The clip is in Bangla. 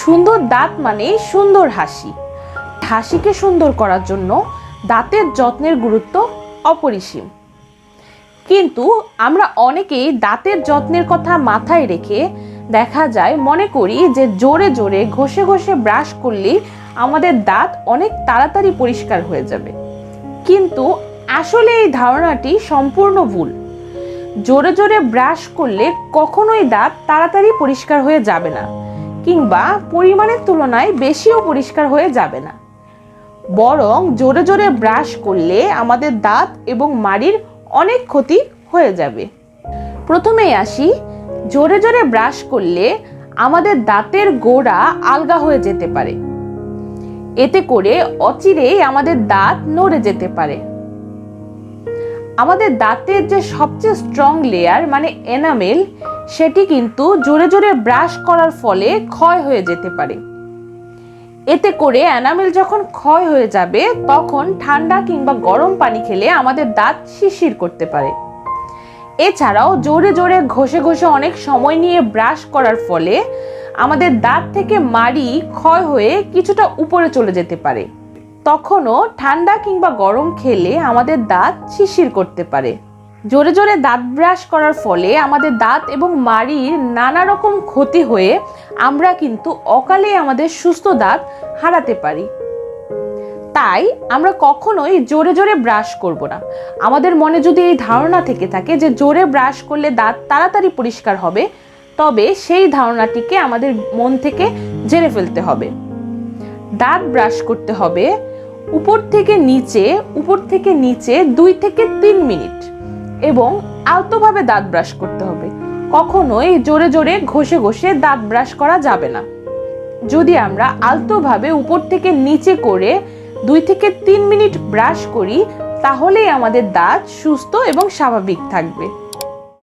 সুন্দর দাঁত মানে সুন্দর হাসি। হাসিকে সুন্দর করার জন্য দাঁতের যত্নের গুরুত্ব অপরিসীম। কিন্তু আমরা অনেকেই দাঁতের যত্নের কথা মাথায় রেখে দেখা যায় মনে করি যে জোরে জোরে ঘষে ঘষে ব্রাশ করলেই আমাদের দাঁত অনেক তাড়াতাড়ি পরিষ্কার হয়ে যাবে। কিন্তু আসলে এই ধারণাটি সম্পূর্ণ ভুল। জোরে জোরে ব্রাশ করলে কখনোই দাঁত তাড়াতাড়ি পরিষ্কার হয়ে যাবে না, কিংবা পরিমাণের তুলনায় বেশিও পরিষ্কার হয়ে যাবে না। বরং জোরে জোরে ব্রাশ করলে আমাদের দাঁত এবং মাড়ির অনেক ক্ষতি হয়ে যাবে। প্রথমেই আসি, জোরে জোরে ব্রাশ করলে আমাদের দাঁতের গোড়া আলগা হয়ে যেতে পারে। এতে করে অচিরেই আমাদের দাঁত নড়ে যেতে পারে। আমাদের দাঁতের যে সবচেয়ে স্ট্রং লেয়ার মানে এনামেল, সেটি কিন্তু জোরে জোরে ব্রাশ করার ফলে ক্ষয় হয়ে যেতে পারে। এতে করে এনামেল যখন ক্ষয় হয়ে যাবে তখন ঠান্ডা কিংবা গরম পানি খেলে আমাদের দাঁত শিরশির করতে পারে। এছাড়াও জোরে জোরে ঘষে ঘষে অনেক সময় নিয়ে ব্রাশ করার ফলে আমাদের দাঁত থেকে মাড়ি ক্ষয় হয়ে কিছুটা উপরে চলে যেতে পারে। তখনও ঠান্ডা কিংবা গরম খেলে আমাদের দাঁত শিরশির করতে পারে। জোরে জোরে দাঁত ব্রাশ করার ফলে আমাদের দাঁত এবং মাড়ির নানা রকম ক্ষতি হয়ে আমরা কিন্তু অকালে আমাদের সুস্থ দাঁত হারাতে পারি। তাই আমরা কখনোই জোরে জোরে ব্রাশ করব না। আমাদের মনে যদি এই ধারণা থেকে থাকে যে জোরে ব্রাশ করলে দাঁত তাড়াতাড়ি পরিষ্কার হবে, তবে সেই ধারণাটিকে আমাদের মন থেকে ঝেড়ে ফেলতে হবে। দাঁত ব্রাশ করতে হবে উপর থেকে নিচে 2 থেকে 3 মিনিট এবং আলতোভাবে দাঁত ব্রাশ করতে হবে। কখনোই জোরে জোরে ঘষে ঘষে দাঁত ব্রাশ করা যাবে না। যদি আমরা আলতোভাবে উপর থেকে নিচে করে 2 থেকে 3 মিনিট ব্রাশ করি, তাহলেই আমাদের দাঁত সুস্থ এবং স্বাভাবিক থাকবে।